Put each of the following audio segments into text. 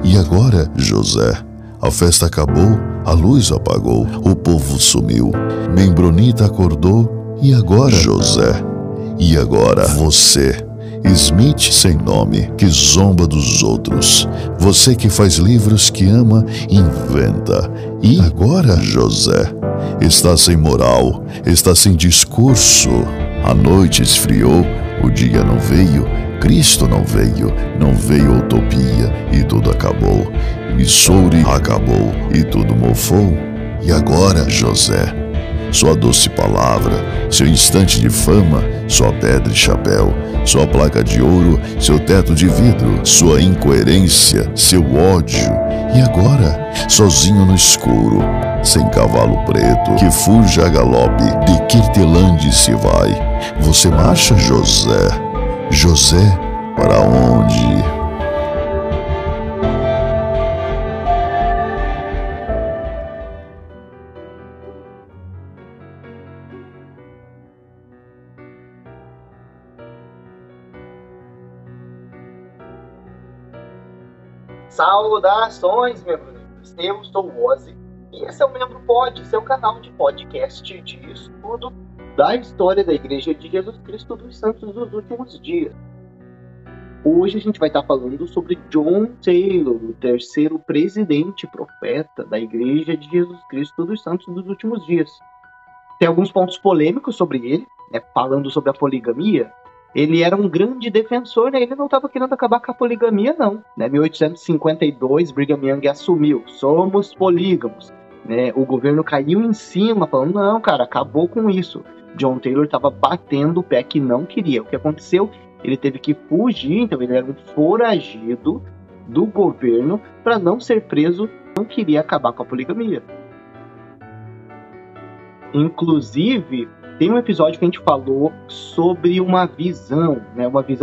E agora, José? A festa acabou, a luz apagou, o povo sumiu. Membronita acordou, e agora, José? E agora, você? Smith sem nome, que zomba dos outros. Você que faz livros que ama, inventa. E agora, José? Está sem moral, está sem discurso. A noite esfriou, o dia não veio, Cristo não veio utopia e tudo acabou. Missouri acabou e tudo mofou. E agora, José? Sua doce palavra, seu instante de fama, sua pedra e chapéu, sua placa de ouro, seu teto de vidro, sua incoerência, seu ódio. E agora, sozinho no escuro, sem cavalo preto, que fuja a galope, de Kirtelândia se vai. Você marcha, José? José, para onde? Saudações, membros! Eu sou o Ozzy e esse é o Membro Pod, seu canal de podcast de estudo da história da Igreja de Jesus Cristo dos Santos dos Últimos Dias. Hoje a gente vai estar falando sobre John Taylor, o terceiro presidente e profeta da Igreja de Jesus Cristo dos Santos dos Últimos Dias. Tem alguns pontos polêmicos sobre ele, falando sobre a poligamia. Ele era um grande defensor, ele não estava querendo acabar com a poligamia, não. Em 1852, Brigham Young assumiu, somos polígamos. O governo caiu em cima, falando, não, cara, acabou com isso. John Taylor estava batendo o pé que não queria. O que aconteceu? Ele teve que fugir, então ele era um foragido do governo para não ser preso, não queria acabar com a poligamia. Inclusive, tem um episódio que a gente falou sobre uma visão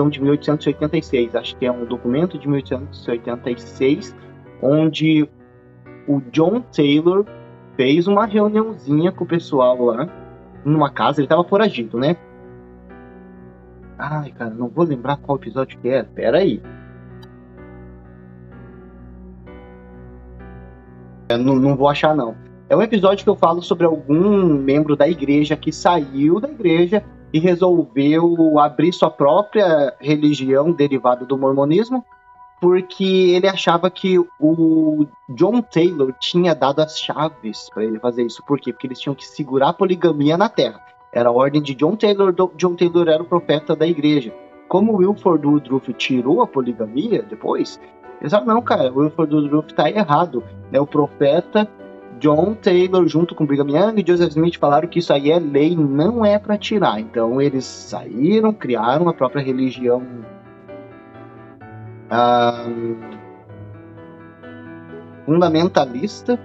de 1886, acho que é um documento de 1886, onde o John Taylor fez uma reuniãozinha com o pessoal lá, numa casa, ele estava foragido, Ai, cara, não vou lembrar qual episódio que era, pera aí. Não vou achar, não. É um episódio que eu falo sobre algum membro da igreja que saiu da igreja e resolveu abrir sua própria religião derivada do mormonismo, porque ele achava que o John Taylor tinha dado as chaves para ele fazer isso. Por quê? Porque eles tinham que segurar a poligamia na terra. Era a ordem de John Taylor. John Taylor era o profeta da igreja. Como Wilford Woodruff tirou a poligamia depois, eles falaram, não, cara, o Wilford Woodruff está errado. O profeta John Taylor, junto com Brigham Young e Joseph Smith, falaram que isso aí é lei, não é para tirar. Então eles saíram, criaram a própria religião fundamentalista,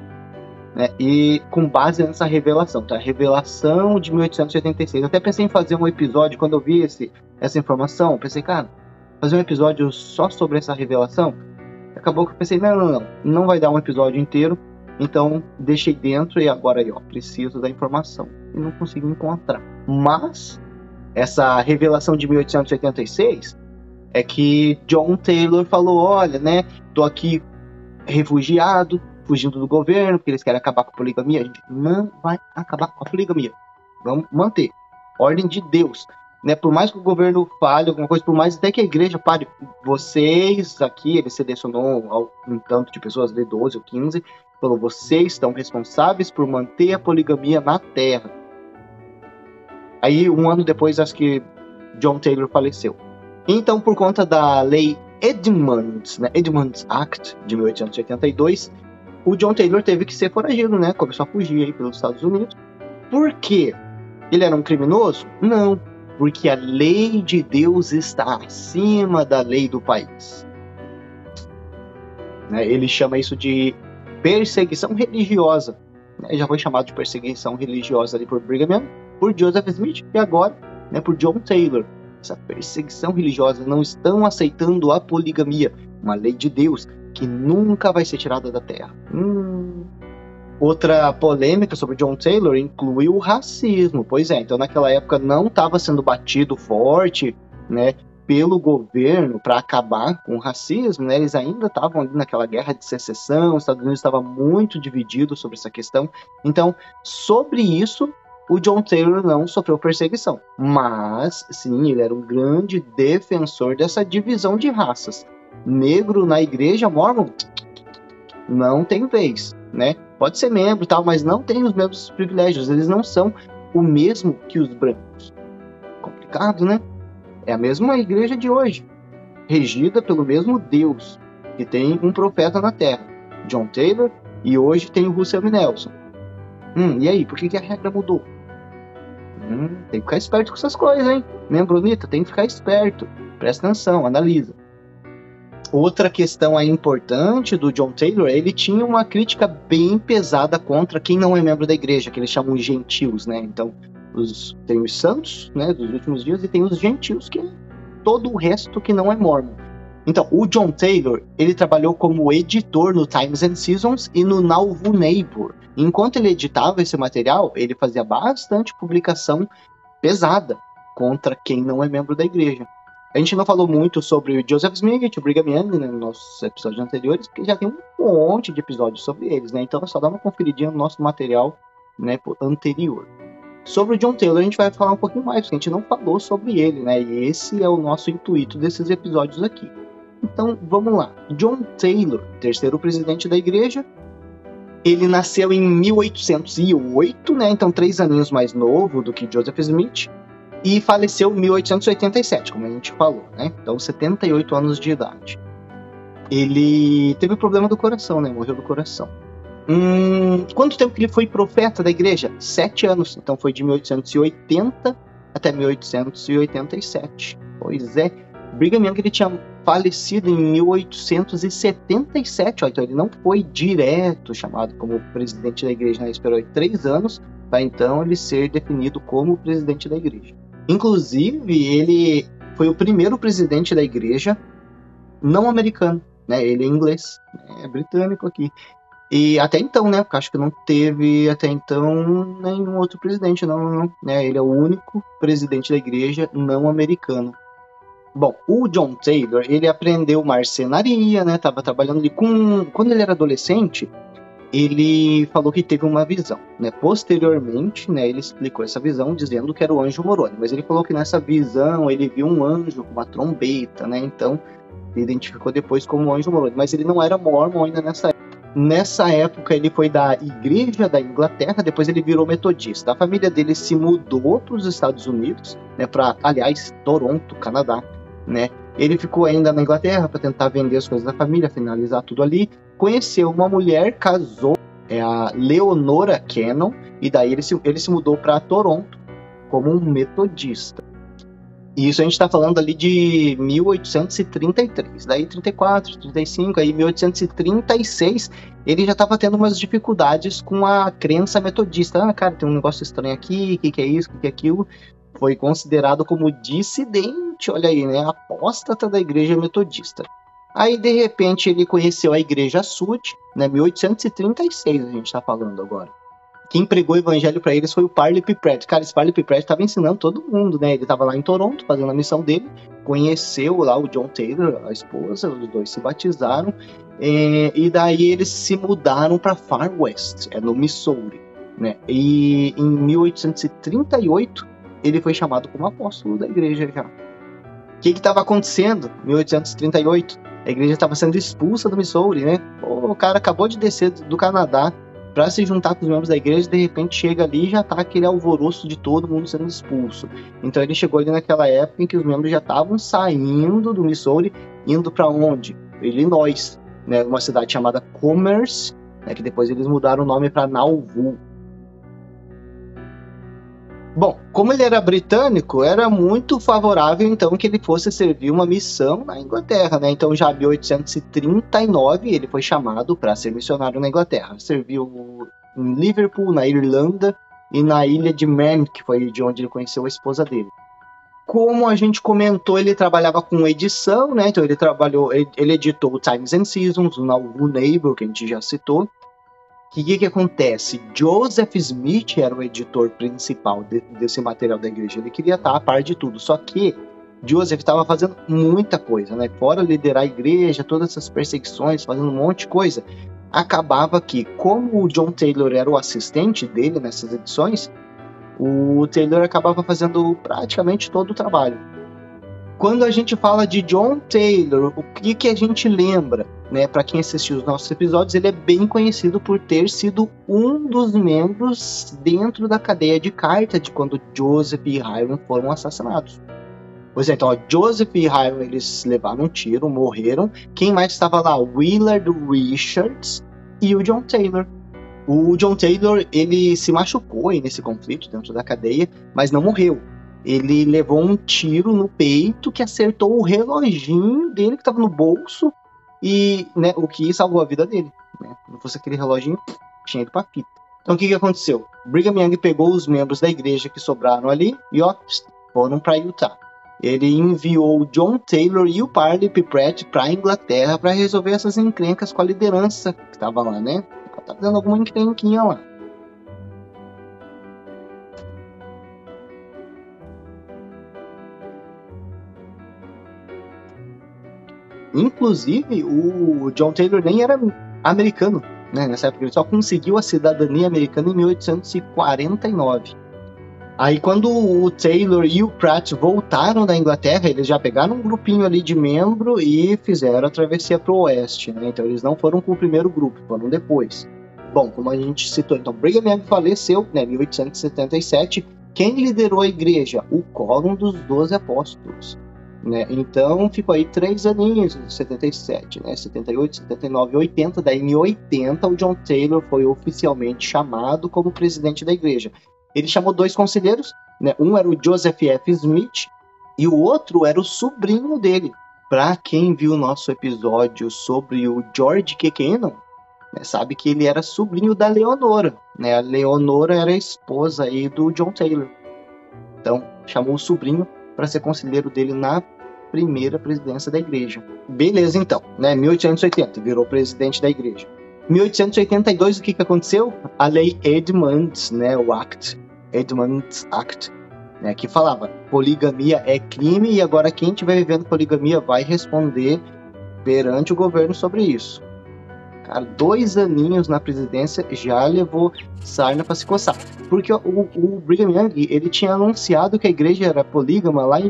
e com base nessa revelação, a revelação de 1886. Eu até pensei em fazer um episódio, quando eu vi essa informação, pensei, cara, fazer um episódio só sobre essa revelação. Acabou que eu pensei, não vai dar um episódio inteiro. Então, deixei dentro e agora preciso da informação. E não consegui encontrar. Mas, essa revelação de 1886 é que John Taylor falou, olha, tô aqui refugiado, fugindo do governo, porque eles querem acabar com a poligamia. A gente não vai acabar com a poligamia. Vamos manter. Ordem de Deus. Por mais que o governo fale alguma coisa, por mais até que a igreja pare, vocês aqui, ele selecionou um tanto de pessoas, 12 ou 15, falou, vocês estão responsáveis por manter a poligamia na terra. Aí, um ano depois, acho que John Taylor faleceu. Então, por conta da lei Edmunds Act, de 1882, o John Taylor teve que ser foragido, começou a fugir aí pelos Estados Unidos. Por quê? Ele era um criminoso? Não, porque a lei de Deus está acima da lei do país. Ele chama isso de perseguição religiosa. Já foi chamado de perseguição religiosa ali por Brigham Young, por Joseph Smith e agora por John Taylor. Essa perseguição religiosa, não estão aceitando a poligamia, uma lei de Deus que nunca vai ser tirada da terra. Outra polêmica sobre John Taylor inclui o racismo. Pois é, então naquela época não estava sendo batido forte, pelo governo para acabar com o racismo, né? Eles ainda estavam ali naquela guerra de secessão, os Estados Unidos estava muito dividido sobre essa questão. Então, sobre isso, o John Taylor não sofreu perseguição. Mas, sim, ele era um grande defensor dessa divisão de raças. Negro na igreja mórmon não tem vez, né? Pode ser membro e tal, mas não tem os mesmos privilégios. Eles não são o mesmo que os brancos. Complicado, né? É a mesma igreja de hoje, regida pelo mesmo Deus, que tem um profeta na Terra, John Taylor, e hoje tem o Russell M. Nelson. E aí, por que a regra mudou? Tem que ficar esperto com essas coisas, hein? Membronita, tem que ficar esperto. Presta atenção, analisa. Outra questão aí importante do John Taylor, ele tinha uma crítica bem pesada contra quem não é membro da igreja, que eles chamam de gentios, né? Então, tem os santos, né, dos últimos dias, e tem os gentios, que é todo o resto que não é mórmon. Então, o John Taylor, ele trabalhou como editor no Times and Seasons e no Nauvoo Neighbor. Enquanto ele editava esse material, ele fazia bastante publicação pesada contra quem não é membro da igreja. A gente não falou muito sobre o Joseph Smith e o Brigham Young, né, nos nossos episódios anteriores, porque já tem um monte de episódios sobre eles, né? Então é só dar uma conferidinha no nosso material, né, anterior. Sobre o John Taylor a gente vai falar um pouquinho mais, porque a gente não falou sobre ele, né? E esse é o nosso intuito desses episódios aqui. Então vamos lá. John Taylor, terceiro presidente da igreja, ele nasceu em 1808, né? Então 3 aninhos mais novo do que Joseph Smith. E faleceu em 1887, como a gente falou, né? Então, 78 anos de idade. Ele teve problema do coração, né? Morreu do coração. Quanto tempo que ele foi profeta da igreja? 7 anos. Então, foi de 1880 até 1887. Pois é. Brigham Young, ele tinha falecido em 1877. Ó, então, ele não foi direto chamado como presidente da igreja, né? Ele esperou 3 anos para então ele ser definido como presidente da igreja. Inclusive, ele foi o primeiro presidente da igreja não americano, né? Ele é inglês, é britânico aqui. E até então, né? Porque acho que não teve até então nenhum outro presidente, não, né? Ele é o único presidente da igreja não americano. Bom, o John Taylor, ele aprendeu marcenaria, né? Tava trabalhando ali quando ele era adolescente. Ele falou que teve uma visão, né? Posteriormente, né, ele explicou essa visão dizendo que era o anjo Moroni, mas ele falou que nessa visão ele viu um anjo com uma trombeta, né? Então ele identificou depois como o anjo Moroni, mas ele não era mórmon ainda nessa época. Nessa época ele foi da igreja da Inglaterra, depois ele virou metodista. A família dele se mudou para os Estados Unidos, né? Para, aliás, Toronto, Canadá, né? Ele ficou ainda na Inglaterra para tentar vender as coisas da família, finalizar tudo ali. Conheceu uma mulher, casou, a Leonora Cannon, e daí ele se mudou para Toronto como um metodista. E isso a gente está falando ali de 1833, daí 34, 35, aí 1836, ele já estava tendo umas dificuldades com a crença metodista. Ah, cara, tem um negócio estranho aqui, o que é isso, o que é aquilo? Foi considerado como dissidente, olha aí, né, apóstata da igreja metodista. Aí, de repente, ele conheceu a Igreja Sud, né, 1836 a gente está falando agora. Quem pregou o evangelho para eles foi o Parley P. Pratt. Cara, esse Parley P. Pratt estava ensinando todo mundo, né? Ele estava lá em Toronto fazendo a missão dele, conheceu lá o John Taylor, a esposa, os dois se batizaram, e daí eles se mudaram para Far West, no Missouri, né? E em 1838 ele foi chamado como apóstolo da igreja já. O que estava acontecendo em 1838? A igreja estava sendo expulsa do Missouri, né? O cara acabou de descer do Canadá para se juntar com os membros da igreja, de repente chega ali e já tá aquele alvoroço de todo mundo sendo expulso. Então ele chegou ali naquela época em que os membros já estavam saindo do Missouri, indo para onde? Illinois, né? Uma cidade chamada Commerce, né? Que depois eles mudaram o nome para Nauvoo. Bom, como ele era britânico, era muito favorável então que ele fosse servir uma missão na Inglaterra, né? Então já em 1839 ele foi chamado para ser missionário na Inglaterra. Serviu em Liverpool, na Irlanda e na ilha de Man, que foi de onde ele conheceu a esposa dele. Como a gente comentou, ele trabalhava com edição, né? Então ele editou o Times and Seasons, o Nauvoo Neighbor, que a gente já citou. O que acontece? Joseph Smith era o editor principal desse material da igreja. Ele queria estar a par de tudo. Só que Joseph estava fazendo muita coisa, né? Fora liderar a igreja, todas essas perseguições, fazendo um monte de coisa, acabava que, como o John Taylor era o assistente dele nessas edições, o Taylor acabava fazendo praticamente todo o trabalho. Quando a gente fala de John Taylor, o que a gente lembra? Né? Para quem assistiu os nossos episódios, ele é bem conhecido por ter sido um dos membros dentro da cadeia de carta de quando Joseph e Hiram foram assassinados. Pois é, então, ó, Joseph e Hiram, eles levaram um tiro, morreram. Quem mais estava lá? Willard Richards e o John Taylor. O John Taylor, ele se machucou aí nesse conflito dentro da cadeia, mas não morreu. Ele levou um tiro no peito que acertou o reloginho dele que estava no bolso e, né, o que salvou a vida dele. Né? Se não fosse aquele reloginho, tinha ido pra fita. Então, o que aconteceu? Brigham Young pegou os membros da igreja que sobraram ali e, ó, foram para Utah. Ele enviou o John Taylor e o Parley P. Pratt para a Inglaterra para resolver essas encrencas com a liderança que estava lá, né? Tá dando alguma encrenquinha lá. Inclusive, o John Taylor nem era americano, né? Nessa época ele só conseguiu a cidadania americana em 1849. Aí quando o Taylor e o Pratt voltaram da Inglaterra, eles já pegaram um grupinho ali de membro e fizeram a travessia para o oeste, né? Então eles não foram com o primeiro grupo, foram depois. Bom, como a gente citou, então Brigham Young faleceu, né, em 1877. Quem liderou a igreja? O Quórum dos 12 Apóstolos. Né? Então ficou aí 3 aninhos, 77, né? 78, 79, 80. Daí em 80 o John Taylor foi oficialmente chamado como presidente da igreja. Ele chamou 2 conselheiros, né? Um era o Joseph F. Smith e o outro era o sobrinho dele. Para quem viu o nosso episódio sobre o George K. Cannon, né, sabe que ele era sobrinho da Leonora. Né? A Leonora era a esposa aí do John Taylor. Então chamou o sobrinho para ser conselheiro dele na primeira presidência da igreja. Beleza, então, né? 1880, virou presidente da igreja. 1882, o que aconteceu? A lei Edmunds, né? O Edmunds Act, né? Que falava poligamia é crime e agora quem estiver vivendo poligamia vai responder perante o governo sobre isso. Cara, 2 aninhos na presidência já levou sarna para se coçar. Porque o Brigham Young, ele tinha anunciado que a igreja era polígama lá em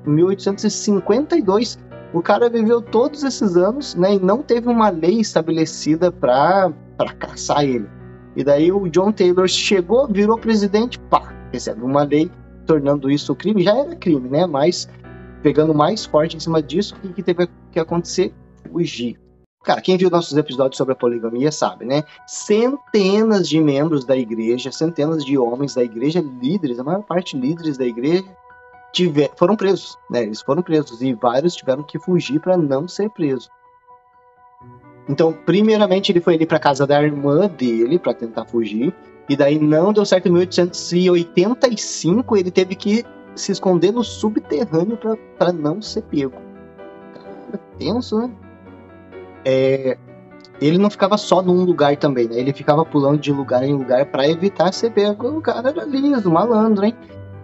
1852. O cara viveu todos esses anos, né, e não teve uma lei estabelecida para caçar ele. E daí o John Taylor chegou, virou presidente, pá, recebe uma lei tornando isso crime. Já era crime, né, mas pegando mais forte em cima disso, o que teve que acontecer? Fugir. Cara, quem viu nossos episódios sobre a poligamia sabe, né? Centenas de membros da igreja, centenas de homens da igreja, líderes, a maior parte líderes da igreja, foram presos, né? Eles foram presos e vários tiveram que fugir para não ser presos. Então, primeiramente, ele foi ali para casa da irmã dele para tentar fugir, e daí não deu certo. Em 1885, ele teve que se esconder no subterrâneo para não ser pego. Caramba, tenso, né? Ele não ficava só num lugar também, né? Ele ficava pulando de lugar em lugar para evitar ser pego. O cara era liso, malandro, hein?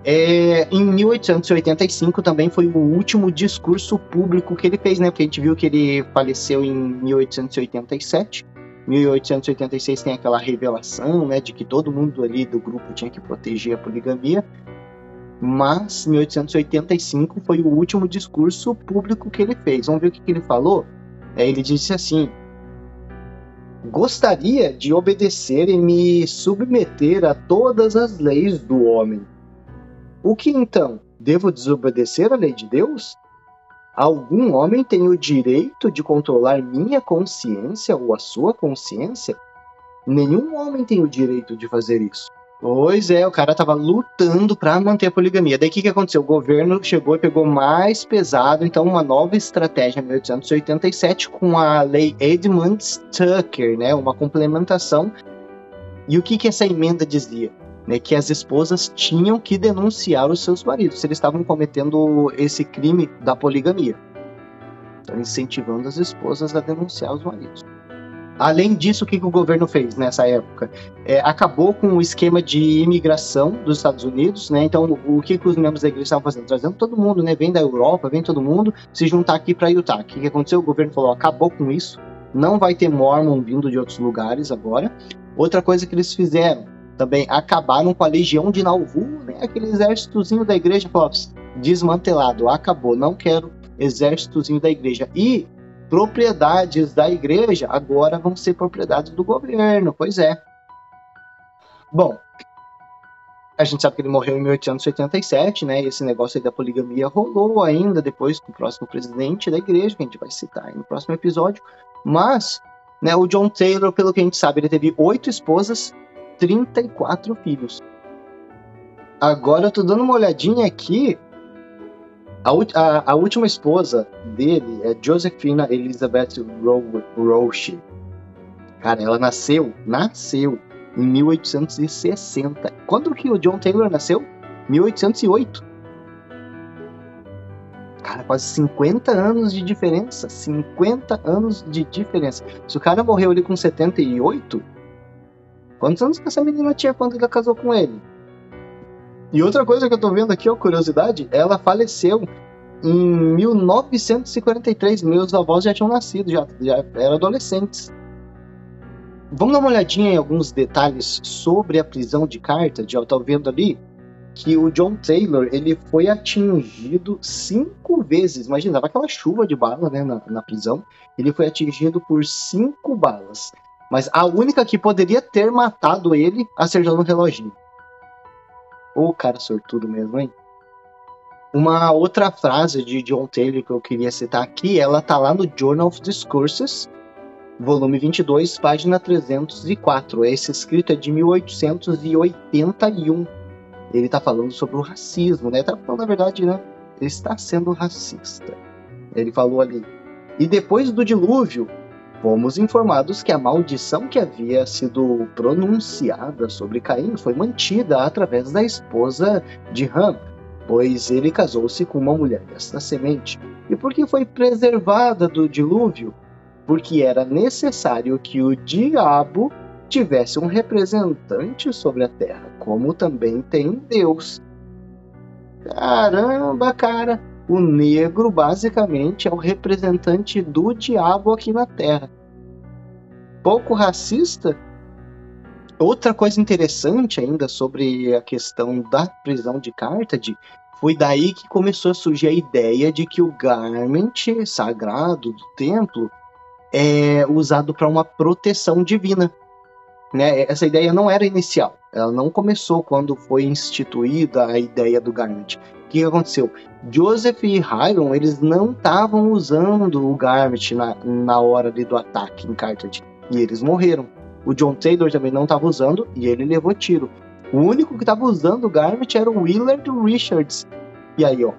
Em 1885 também foi o último discurso público que ele fez, né? Porque a gente viu que ele faleceu em 1887. 1886 tem aquela revelação, né? De que todo mundo ali do grupo tinha que proteger a poligamia. Mas 1885 foi o último discurso público que ele fez. Vamos ver o que ele falou? Ele disse assim: gostaria de obedecer e me submeter a todas as leis do homem. O que então? Devo desobedecer a lei de Deus? Algum homem tem o direito de controlar minha consciência ou a sua consciência? Nenhum homem tem o direito de fazer isso. Pois é, o cara tava lutando para manter a poligamia. Daí o que aconteceu? O governo chegou e pegou mais pesado, então uma nova estratégia em 1887 com a lei Edmunds-Tucker, né? Uma complementação. E o que essa emenda dizia? Né? Que as esposas tinham que denunciar os seus maridos se eles estavam cometendo esse crime da poligamia. Então incentivando as esposas a denunciar os maridos. Além disso, o que o governo fez nessa época? Acabou com o esquema de imigração dos Estados Unidos, né? Então, o que os membros da igreja estavam fazendo? Trazendo todo mundo, né? Vem da Europa, vem todo mundo se juntar aqui para Utah. O que aconteceu? O governo falou, acabou com isso, não vai ter Mormon vindo de outros lugares agora. Outra coisa que eles fizeram, também acabaram com a Legião de Nauvoo, né? Aquele exércitozinho da igreja, falou, desmantelado, acabou, não quero exércitozinho da igreja. E propriedades da igreja agora vão ser propriedades do governo, pois é. Bom, a gente sabe que ele morreu em 1887, né? Esse negócio aí da poligamia rolou ainda depois com o próximo presidente da igreja, que a gente vai citar aí no próximo episódio. Mas, né, o John Taylor, pelo que a gente sabe, ele teve 8 esposas, 34 filhos. Agora eu tô dando uma olhadinha aqui. A última esposa dele é Josephina Elizabeth Roche. Cara, ela nasceu em 1860. Quando que o John Taylor nasceu? 1808. Cara, quase 50 anos de diferença. 50 anos de diferença. Se o cara morreu ali com 78, quantos anos que essa menina tinha quando ele casou com ele? E outra coisa que eu tô vendo aqui, ó, curiosidade, ela faleceu em 1943. Meus avós já tinham nascido, já eram adolescentes. Vamos dar uma olhadinha em alguns detalhes sobre a prisão de Carthage. Eu tô vendo ali que o John Taylor, ele foi atingido 5 vezes. Imagina, tava aquela chuva de bala, né, na prisão. Ele foi atingido por 5 balas. Mas a única que poderia ter matado ele acertou no reloginho. Ô, cara sortudo mesmo, hein? Uma outra frase de John Taylor que eu queria citar aqui, ela tá lá no Journal of Discourses, volume 22, página 304. Esse escrito é de 1881. Ele tá falando sobre o racismo, né? Tá falando, na verdade, né? Ele está sendo racista. Ele falou ali. E depois do dilúvio, fomos informados que a maldição que havia sido pronunciada sobre Caim foi mantida através da esposa de Ham, pois ele casou-se com uma mulher desta semente. E por que foi preservada do dilúvio? Porque era necessário que o diabo tivesse um representante sobre a terra, como também tem Deus. Caramba, cara! O negro, basicamente, é o representante do diabo aqui na Terra. Pouco racista? Outra coisa interessante ainda sobre a questão da prisão de Carthage, foi daí que começou a surgir a ideia de que o garment sagrado do templo é usado para uma proteção divina. Né? Essa ideia não era inicial. Ela não começou quando foi instituída a ideia do garment. O que aconteceu? Joseph e Hiram, eles não estavam usando o garment na hora do ataque em Carthage. E eles morreram. O John Taylor também não estava usando e ele levou tiro. O único que estava usando o garment era o Willard Richards. E aí, ó,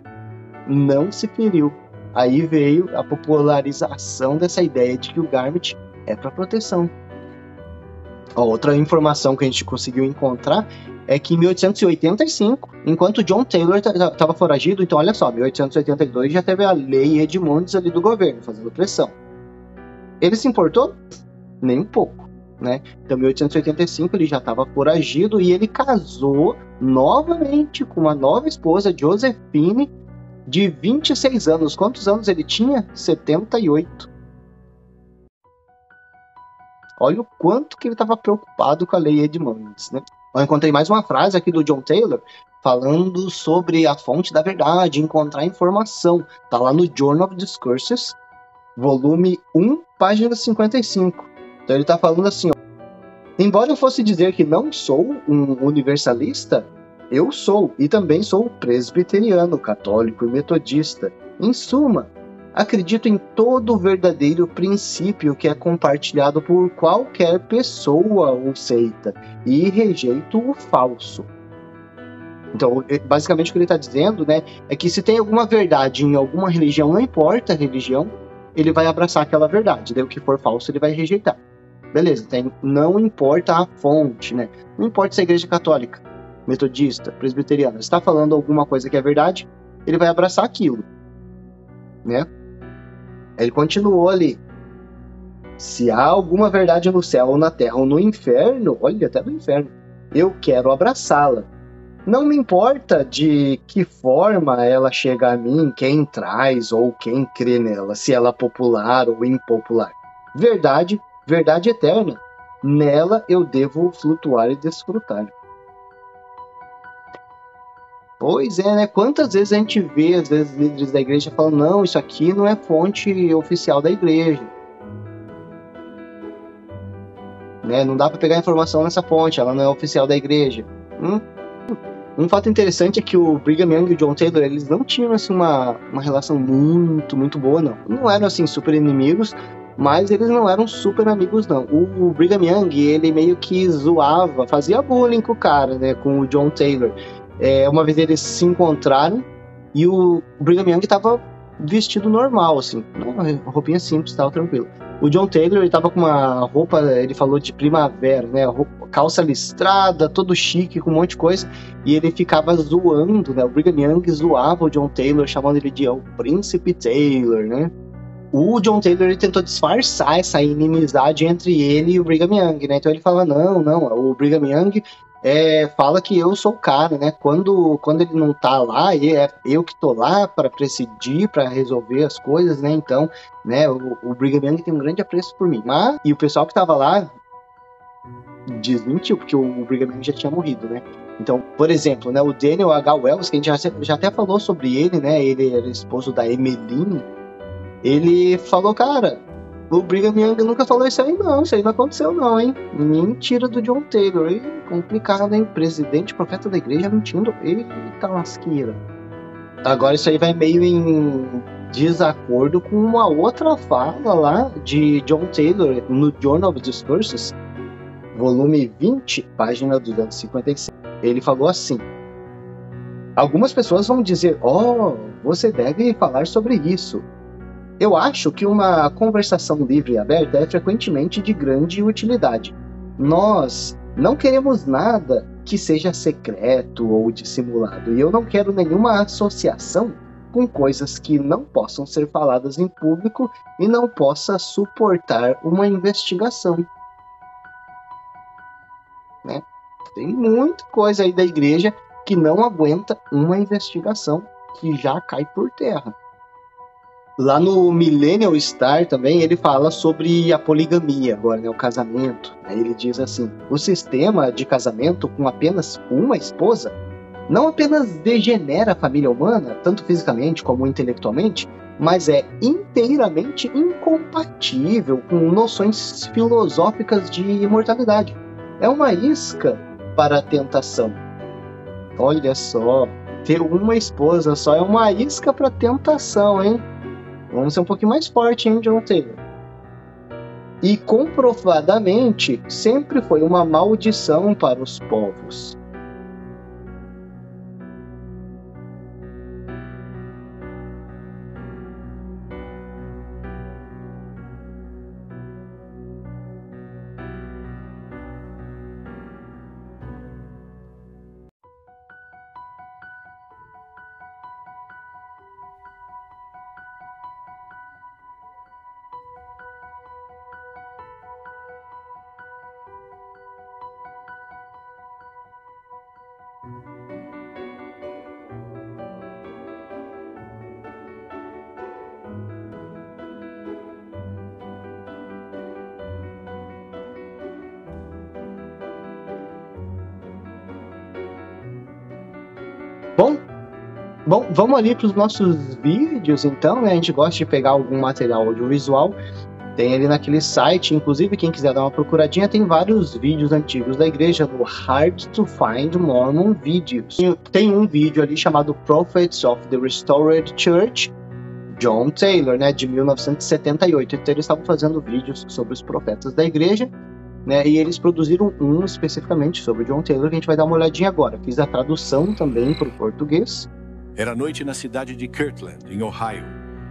não se feriu. Aí veio a popularização dessa ideia de que o garment é para proteção. A outra informação que a gente conseguiu encontrar é que em 1885, enquanto John Taylor estava foragido, então olha só, 1882 já teve a lei Edmunds ali do governo, fazendo pressão. Ele se importou? Nem um pouco, né? Então em 1885 ele já estava foragido e ele casou novamente com uma nova esposa, Josephine, de 26 anos. Quantos anos ele tinha? 78. Olha o quanto que ele estava preocupado com a lei Edmunds, né? Eu encontrei mais uma frase aqui do John Taylor falando sobre a fonte da verdade, encontrar informação. Está lá no Journal of Discourses, volume 1, página 55. Então ele está falando assim, ó, embora eu fosse dizer que não sou um universalista, eu sou, e também sou presbiteriano, católico e metodista. Em suma, acredito em todo o verdadeiro princípio que é compartilhado por qualquer pessoa ou seita e rejeito o falso. Então, basicamente o que ele está dizendo, né, é que se tem alguma verdade em alguma religião, não importa a religião, ele vai abraçar aquela verdade. Daí o que for falso ele vai rejeitar. Beleza, não importa a fonte, né? Não importa se é igreja católica, metodista, presbiteriana, está falando alguma coisa que é verdade, ele vai abraçar aquilo, né? Ele continuou ali. Se há alguma verdade no céu ou na terra ou no inferno, olha, até no inferno, eu quero abraçá-la. Não me importa de que forma ela chega a mim, quem traz ou quem crê nela, se ela é popular ou impopular. Verdade, verdade eterna. Nela eu devo flutuar e desfrutar. Pois é, né? Quantas vezes a gente vê, às vezes, líderes da igreja falando, não, isso aqui não é fonte oficial da igreja. Né? Não dá para pegar informação nessa fonte, ela não é oficial da igreja. Um fato interessante é que o Brigham Young e o John Taylor, eles não tinham assim, uma relação muito boa, não. Não eram assim super inimigos, mas eles não eram super amigos, não. O Brigham Young, ele meio que zoava, fazia bullying com o cara, né, com o John Taylor. Uma vez eles se encontraram e o Brigham Young estava vestido normal, assim, uma roupinha simples, tava tranquilo. O John Taylor, ele tava com uma roupa, ele falou de primavera, né, calça listrada, todo chique, com um monte de coisa, e ele ficava zoando, né, o Brigham Young zoava o John Taylor, chamando ele de o Príncipe Taylor, né. O John Taylor, ele tentou disfarçar essa inimizade entre ele e o Brigham Young, né, então ele fala, não, o Brigham Young fala que eu sou o cara, né? Quando ele não tá lá, é eu que tô lá para presidir, para resolver as coisas, né? Então, né? O Brigham Young tem um grande apreço por mim. E o pessoal que tava lá desmentiu, porque o Brigham Young já tinha morrido, né? Então, por exemplo, né? O Daniel H. Wells, que a gente já até falou sobre ele, né? Ele era esposo da Emmeline. Ele falou, cara, o Brigham Young nunca falou isso aí não aconteceu não, hein? Mentira do John Taylor, complicado, hein? Presidente, profeta da igreja mentindo, eita lasqueira. Agora isso aí vai meio em desacordo com uma outra fala lá de John Taylor no Journal of Discourses, volume 20, página 256. Ele falou assim, algumas pessoas vão dizer, você deve falar sobre isso. Eu acho que uma conversação livre e aberta é frequentemente de grande utilidade. Nós não queremos nada que seja secreto ou dissimulado, e eu não quero nenhuma associação com coisas que não possam ser faladas em público e não possa suportar uma investigação. Né? Tem muita coisa aí da igreja que não aguenta uma investigação, que já cai por terra. Lá no Millennial Star também, ele fala sobre a poligamia agora, né, o casamento. Ele diz assim, o sistema de casamento com apenas uma esposa não apenas degenera a família humana, tanto fisicamente como intelectualmente, mas é inteiramente incompatível com noções filosóficas de imortalidade. É uma isca para a tentação. Olha só, ter uma esposa só é uma isca para a tentação, hein? Vamos ser um pouquinho mais forte, hein, John Taylor? E comprovadamente sempre foi uma maldição para os povos. Bom, vamos ali para os nossos vídeos, então, né? A gente gosta de pegar algum material audiovisual, tem ali naquele site, inclusive quem quiser dar uma procuradinha, tem vários vídeos antigos da igreja no Hard to Find Mormon Videos. Tem um vídeo ali chamado Prophets of the Restored Church, John Taylor, né, de 1978. Então eles estavam fazendo vídeos sobre os profetas da igreja, né, e eles produziram um especificamente sobre John Taylor, que a gente vai dar uma olhadinha agora. Fiz a tradução também para o português. Era noite na cidade de Kirtland, em Ohio,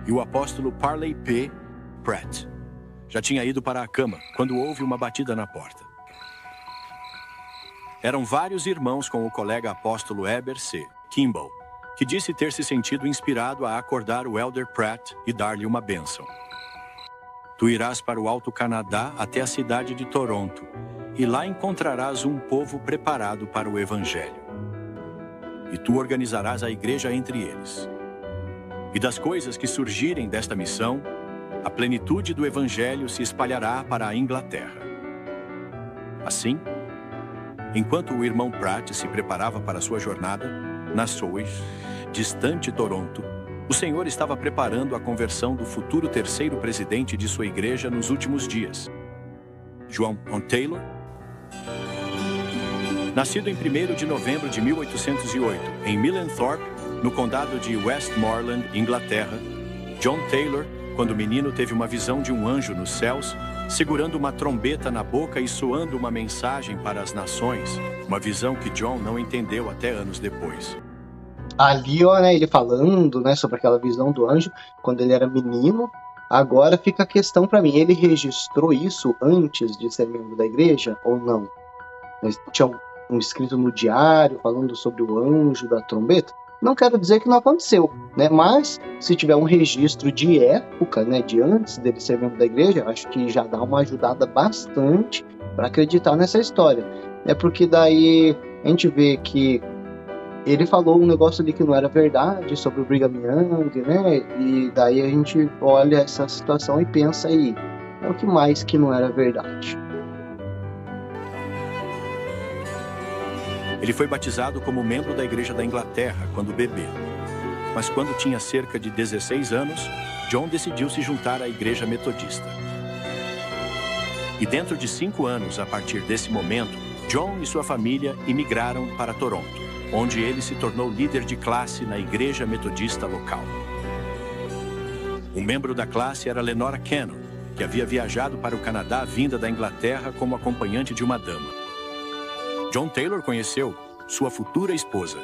e o apóstolo Parley P. Pratt já tinha ido para a cama quando houve uma batida na porta. Eram vários irmãos com o colega apóstolo Heber C. Kimball, que disse ter se sentido inspirado a acordar o Elder Pratt e dar-lhe uma bênção. Tu irás para o Alto Canadá até a cidade de Toronto, e lá encontrarás um povo preparado para o Evangelho. E tu organizarás a igreja entre eles. E das coisas que surgirem desta missão, a plenitude do Evangelho se espalhará para a Inglaterra. Assim, enquanto o irmão Pratt se preparava para sua jornada, Nassau, distante Toronto, o Senhor estava preparando a conversão do futuro terceiro presidente de sua igreja nos últimos dias, John Taylor. Nascido em 1º de novembro de 1808, em Millenthorpe, no condado de Westmoreland, Inglaterra, John Taylor, quando menino, teve uma visão de um anjo nos céus, segurando uma trombeta na boca e soando uma mensagem para as nações, uma visão que John não entendeu até anos depois. Ali, ó, né, ele falando, né, sobre aquela visão do anjo, quando ele era menino. Agora fica a questão para mim, ele registrou isso antes de ser membro da igreja ou não? Tinha um escrito no diário falando sobre o anjo da trombeta? Não quero dizer que não aconteceu, né? Mas se tiver um registro de época, né, de antes dele ser membro da igreja, acho que já dá uma ajudada bastante para acreditar nessa história. É porque daí a gente vê que ele falou um negócio ali que não era verdade sobre o Brigham Young, né? E daí a gente olha essa situação e pensa aí, o que mais que não era verdade? Ele foi batizado como membro da Igreja da Inglaterra quando bebê. Mas quando tinha cerca de 16 anos, John decidiu se juntar à Igreja Metodista. E dentro de 5 anos, a partir desse momento, John e sua família imigraram para Toronto, onde ele se tornou líder de classe na Igreja Metodista local. Um membro da classe era Lenora Cannon, que havia viajado para o Canadá vinda da Inglaterra como acompanhante de uma dama. John Taylor conheceu sua futura esposa.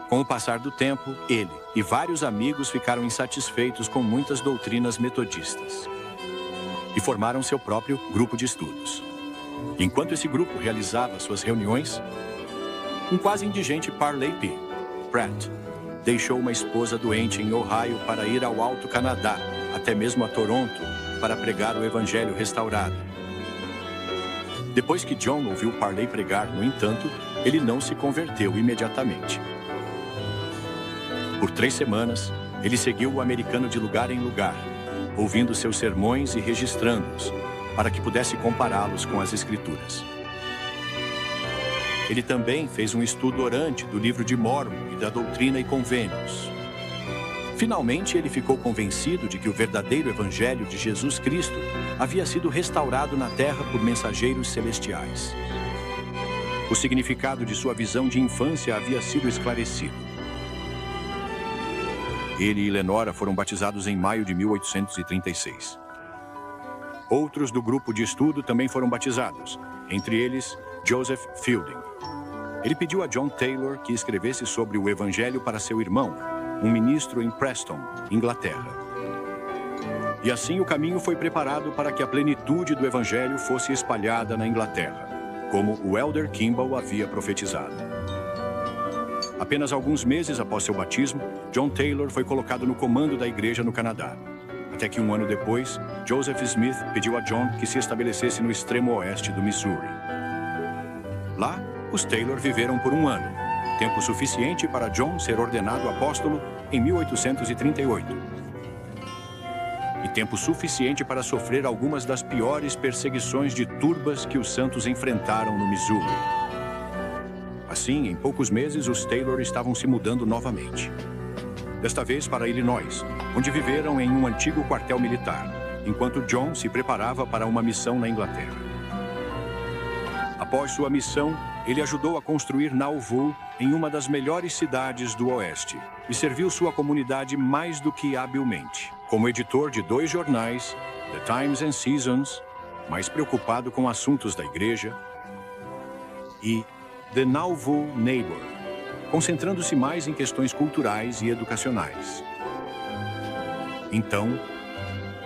Com o passar do tempo, ele e vários amigos ficaram insatisfeitos com muitas doutrinas metodistas e formaram seu próprio grupo de estudos. Enquanto esse grupo realizava suas reuniões, um quase indigente Parley P. Pratt deixou uma esposa doente em Ohio para ir ao Alto Canadá, até mesmo a Toronto, para pregar o Evangelho restaurado. Depois que John ouviu Parley pregar, no entanto, ele não se converteu imediatamente. Por 3 semanas, ele seguiu o americano de lugar em lugar, ouvindo seus sermões e registrando-os, para que pudesse compará-los com as Escrituras. Ele também fez um estudo orante do livro de Mórmon e da Doutrina e Convênios. Finalmente, ele ficou convencido de que o verdadeiro Evangelho de Jesus Cristo havia sido restaurado na Terra por mensageiros celestiais. O significado de sua visão de infância havia sido esclarecido. Ele e Lenora foram batizados em maio de 1836. Outros do grupo de estudo também foram batizados, entre eles Joseph Fielding. Ele pediu a John Taylor que escrevesse sobre o Evangelho para seu irmão, um ministro em Preston, Inglaterra. E assim o caminho foi preparado para que a plenitude do Evangelho fosse espalhada na Inglaterra, como o Elder Kimball havia profetizado. Apenas alguns meses após seu batismo, John Taylor foi colocado no comando da igreja no Canadá. Até que 1 ano depois, Joseph Smith pediu a John que se estabelecesse no extremo oeste do Missouri. Lá, os Taylor viveram por 1 ano, tempo suficiente para John ser ordenado apóstolo em 1838. E tempo suficiente para sofrer algumas das piores perseguições de turbas que os santos enfrentaram no Missouri. Assim, em poucos meses, os Taylor estavam se mudando novamente. Desta vez para Illinois, onde viveram em um antigo quartel militar, enquanto John se preparava para uma missão na Inglaterra. Após sua missão, ele ajudou a construir Nauvoo em uma das melhores cidades do Oeste e serviu sua comunidade mais do que habilmente, como editor de 2 jornais, The Times and Seasons, mais preocupado com assuntos da igreja, e The Nauvoo Neighbor, concentrando-se mais em questões culturais e educacionais. Então,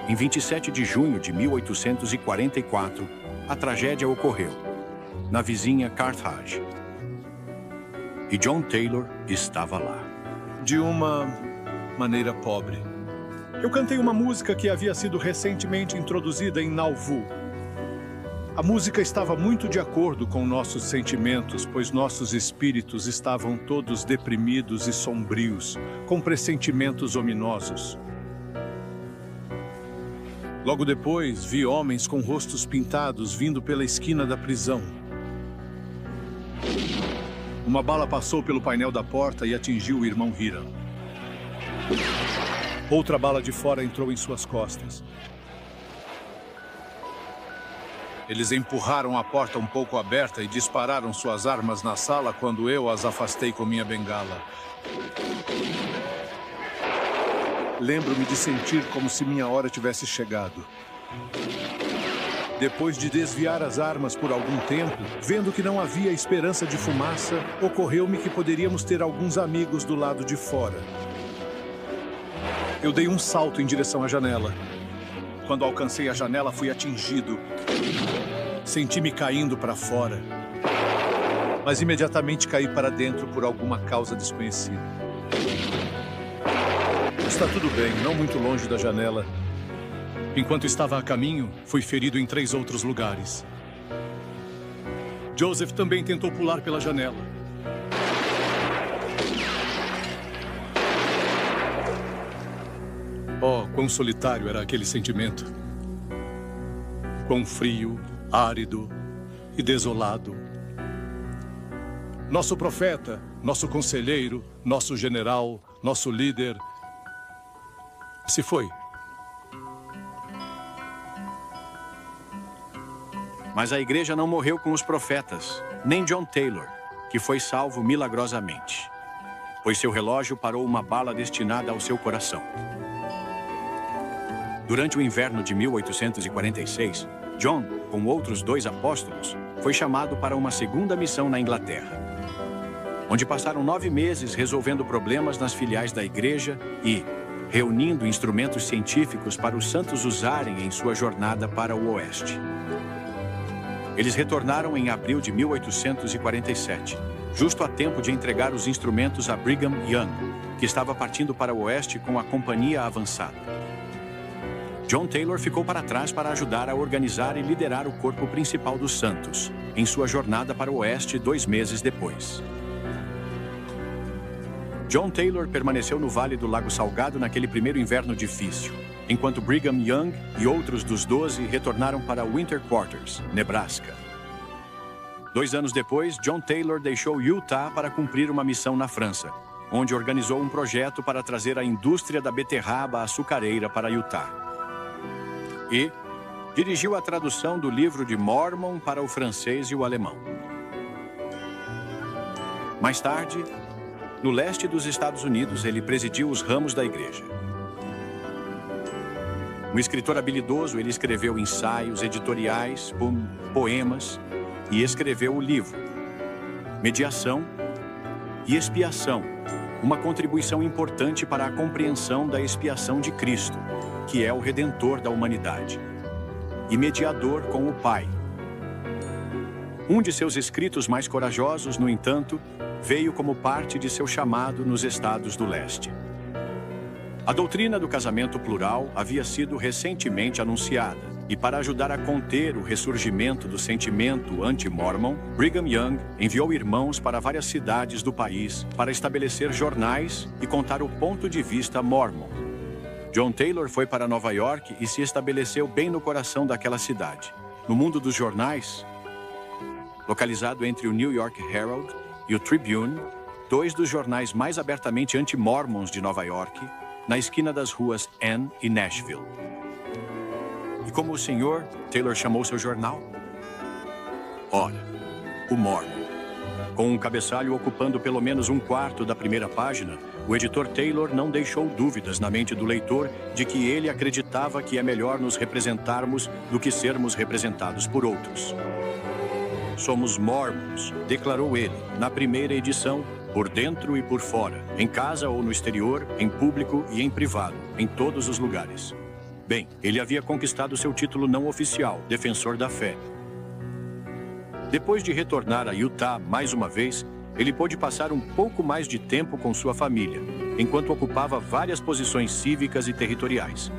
em 27 de junho de 1844, a tragédia ocorreu, na vizinha Carthage. E John Taylor estava lá. De uma maneira pobre, Eu cantei uma música que havia sido recentemente introduzida em Nauvoo. A música estava muito de acordo com nossos sentimentos, pois nossos espíritos estavam todos deprimidos e sombrios, com pressentimentos ominosos. Logo depois, vi homens com rostos pintados vindo pela esquina da prisão. Uma bala passou pelo painel da porta e atingiu o irmão Hiram. Outra bala de fora entrou em suas costas. Eles empurraram a porta um pouco aberta e dispararam suas armas na sala quando eu as afastei com minha bengala. Lembro-me de sentir como se minha hora tivesse chegado. Depois de desviar as armas por algum tempo, vendo que não havia esperança de fumaça, ocorreu-me que poderíamos ter alguns amigos do lado de fora. Eu dei um salto em direção à janela. Quando alcancei a janela, fui atingido. Senti-me caindo para fora, mas imediatamente caí para dentro por alguma causa desconhecida. Está tudo bem, não muito longe da janela. Enquanto estava a caminho, fui ferido em 3 outros lugares. Joseph também tentou pular pela janela. Oh, quão solitário era aquele sentimento. Quão frio, árido e desolado. Nosso profeta, nosso conselheiro, nosso general, nosso líder, se foi. Mas a igreja não morreu com os profetas, nem John Taylor, que foi salvo milagrosamente, pois seu relógio parou uma bala destinada ao seu coração. Durante o inverno de 1846, John, com outros 2 apóstolos, foi chamado para uma segunda missão na Inglaterra, onde passaram 9 meses resolvendo problemas nas filiais da igreja e reunindo instrumentos científicos para os santos usarem em sua jornada para o oeste. Eles retornaram em abril de 1847, justo a tempo de entregar os instrumentos a Brigham Young, que estava partindo para o oeste com a companhia avançada. John Taylor ficou para trás para ajudar a organizar e liderar o corpo principal dos santos, em sua jornada para o oeste 2 meses depois. John Taylor permaneceu no Vale do Lago Salgado naquele primeiro inverno difícil, enquanto Brigham Young e outros dos 12 retornaram para Winter Quarters, Nebraska. 2 anos depois, John Taylor deixou Utah para cumprir uma missão na França, onde organizou um projeto para trazer a indústria da beterraba açucareira para Utah. E dirigiu a tradução do livro de Mormon para o francês e o alemão. Mais tarde, no leste dos Estados Unidos, ele presidiu os ramos da igreja. Um escritor habilidoso, ele escreveu ensaios, editoriais, poemas e escreveu o livro Mediação e Expiação, uma contribuição importante para a compreensão da expiação de Cristo, que é o Redentor da humanidade, e mediador com o Pai. Um de seus escritos mais corajosos, no entanto, veio como parte de seu chamado nos estados do leste. A doutrina do casamento plural havia sido recentemente anunciada, e para ajudar a conter o ressurgimento do sentimento anti-Mormon, Brigham Young enviou irmãos para várias cidades do país para estabelecer jornais e contar o ponto de vista Mormon. John Taylor foi para Nova York e se estabeleceu bem no coração daquela cidade. No mundo dos jornais, localizado entre o New York Herald e o Tribune, 2 dos jornais mais abertamente anti-mormons de Nova York, na esquina das ruas Ann e Nashville. E como o senhor, Taylor chamou seu jornal? Ora, o Mormon. Com um cabeçalho ocupando pelo menos 1/4 da primeira página, o editor Taylor não deixou dúvidas na mente do leitor de que ele acreditava que é melhor nos representarmos do que sermos representados por outros. Somos Mormons, declarou ele, na primeira edição, por dentro e por fora, em casa ou no exterior, em público e em privado, em todos os lugares. Bem, ele havia conquistado seu título não oficial, defensor da fé. Depois de retornar a Utah mais uma vez, ele pôde passar um pouco mais de tempo com sua família. enquanto ocupava várias posições cívicas e territoriais.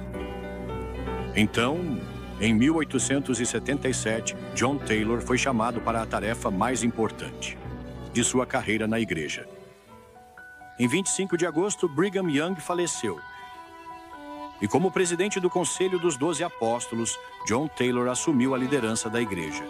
Então, em 1877, John Taylor foi chamado para a tarefa mais importante de sua carreira na igreja. Em 25 de agosto, Brigham Young faleceu. E como presidente do Conselho dos 12 Apóstolos, John Taylor assumiu a liderança da igreja.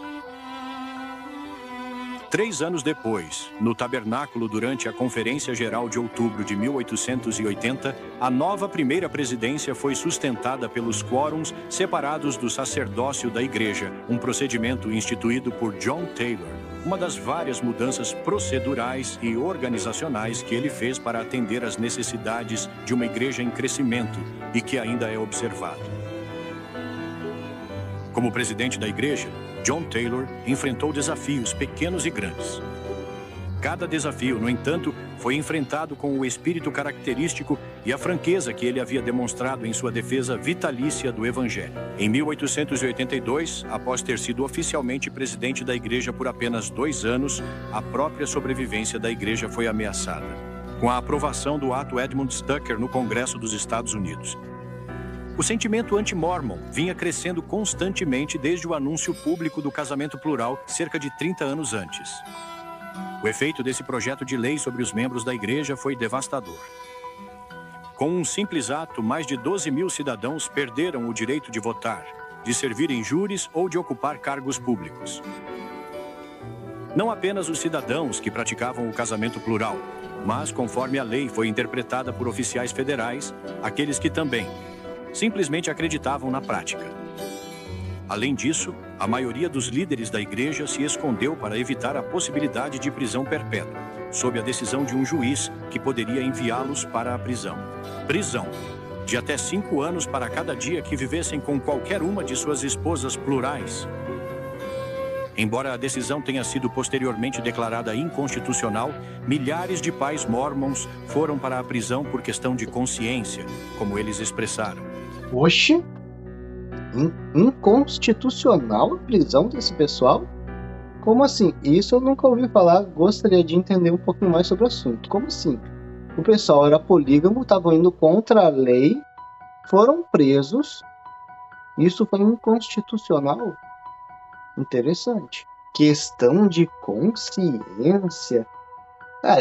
3 anos depois, no tabernáculo durante a Conferência Geral de outubro de 1880, a nova primeira presidência foi sustentada pelos quórums separados do sacerdócio da igreja, um procedimento instituído por John Taylor, uma das várias mudanças procedurais e organizacionais que ele fez para atender às necessidades de uma igreja em crescimento e que ainda é observado. Como presidente da igreja, John Taylor enfrentou desafios pequenos e grandes. Cada desafio, no entanto, foi enfrentado com o espírito característico e a franqueza que ele havia demonstrado em sua defesa vitalícia do Evangelho. Em 1882, após ter sido oficialmente presidente da igreja por apenas 2 anos, a própria sobrevivência da igreja foi ameaçada, com a aprovação do Ato Edmund Stucker no Congresso dos Estados Unidos. O sentimento anti-mormon vinha crescendo constantemente desde o anúncio público do casamento plural, cerca de 30 anos antes. O efeito desse projeto de lei sobre os membros da igreja foi devastador. Com um simples ato, mais de 12.000 cidadãos perderam o direito de votar, de servir em júris ou de ocupar cargos públicos. Não apenas os cidadãos que praticavam o casamento plural, mas, conforme a lei foi interpretada por oficiais federais, aqueles que também simplesmente acreditavam na prática. Além disso, a maioria dos líderes da igreja se escondeu para evitar a possibilidade de prisão perpétua, sob a decisão de um juiz que poderia enviá-los para a prisão. Prisão de até 5 anos para cada dia que vivessem com qualquer uma de suas esposas plurais. Embora a decisão tenha sido posteriormente declarada inconstitucional, milhares de pais mormons foram para a prisão por questão de consciência, como eles expressaram. Oxe, inconstitucional a prisão desse pessoal? Como assim? Isso eu nunca ouvi falar, gostaria de entender um pouquinho mais sobre o assunto. Como assim? O pessoal era polígamo, estavam indo contra a lei, foram presos, isso foi inconstitucional? Interessante. Questão de consciência.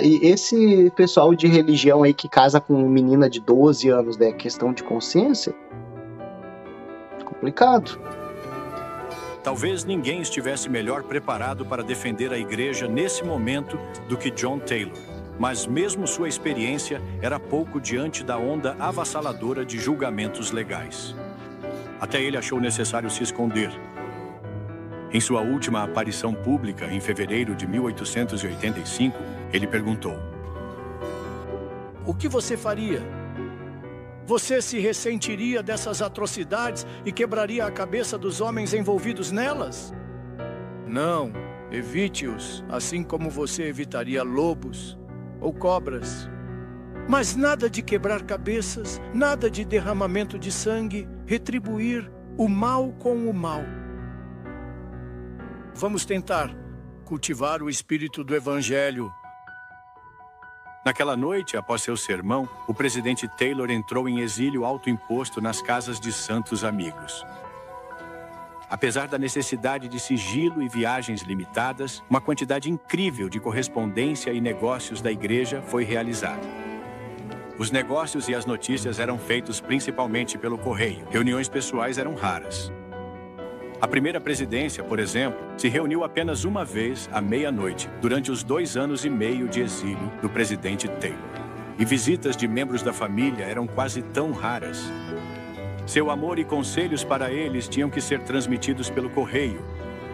E esse pessoal de religião aí que casa com uma menina de 12 anos, né? Questão de consciência? Complicado. Talvez ninguém estivesse melhor preparado para defender a igreja nesse momento do que John Taylor. Mas mesmo sua experiência era pouco diante da onda avassaladora de julgamentos legais. Até ele achou necessário se esconder. Em sua última aparição pública, em fevereiro de 1885, ele perguntou: "O que você faria? Você se ressentiria dessas atrocidades e quebraria a cabeça dos homens envolvidos nelas? Não, evite-os, assim como você evitaria lobos ou cobras. Mas nada de quebrar cabeças, nada de derramamento de sangue, retribuir o mal com o mal. Vamos tentar cultivar o espírito do Evangelho." Naquela noite, após seu sermão, o presidente Taylor entrou em exílio autoimposto nas casas de santos amigos. Apesar da necessidade de sigilo e viagens limitadas, uma quantidade incrível de correspondência e negócios da igreja foi realizada. Os negócios e as notícias eram feitos principalmente pelo correio. Reuniões pessoais eram raras. A primeira presidência, por exemplo, se reuniu apenas uma vez à meia-noite, durante os 2 anos e meio de exílio do presidente Taylor. E visitas de membros da família eram quase tão raras. Seu amor e conselhos para eles tinham que ser transmitidos pelo correio,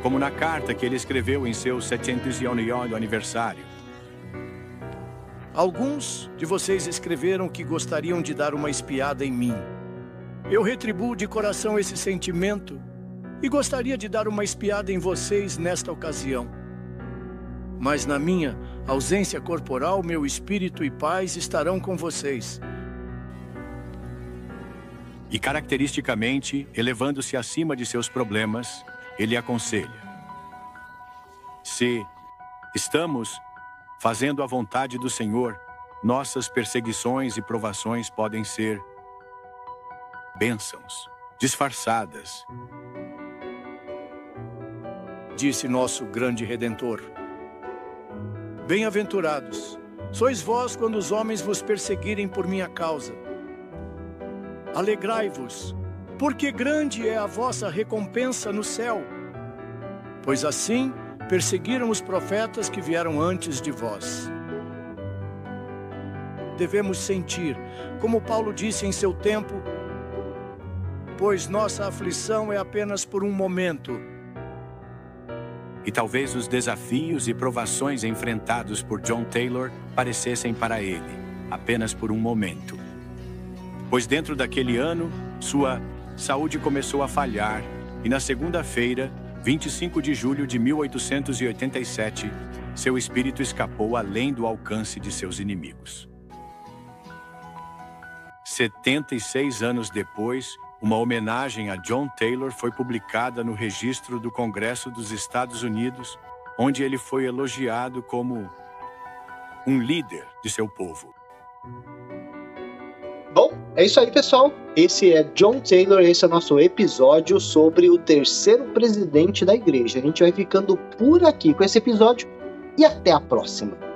como na carta que ele escreveu em seu 700º aniversário. Alguns de vocês escreveram que gostariam de dar uma espiada em mim. Eu retribuo de coração esse sentimento e gostaria de dar uma espiada em vocês nesta ocasião. Mas na minha ausência corporal, meu espírito e paz estarão com vocês. E caracteristicamente, elevando-se acima de seus problemas, ele aconselha: se estamos fazendo a vontade do Senhor, nossas perseguições e provações podem ser bênçãos disfarçadas, disse nosso grande Redentor. Bem-aventurados sois vós quando os homens vos perseguirem por minha causa. Alegrai-vos, porque grande é a vossa recompensa no céu, pois assim perseguiram os profetas que vieram antes de vós. Devemos sentir, como Paulo disse em seu tempo, pois nossa aflição é apenas por um momento. E talvez os desafios e provações enfrentados por John Taylor parecessem para ele apenas por um momento. Pois dentro daquele ano, sua saúde começou a falhar e na segunda-feira, 25 de julho de 1887, seu espírito escapou além do alcance de seus inimigos. 76 anos depois, uma homenagem a John Taylor foi publicada no registro do Congresso dos Estados Unidos, onde ele foi elogiado como um líder de seu povo. Bom, é isso aí, pessoal. Esse é John Taylor, esse é o nosso episódio sobre o terceiro presidente da igreja. A gente vai ficando por aqui com esse episódio e até a próxima.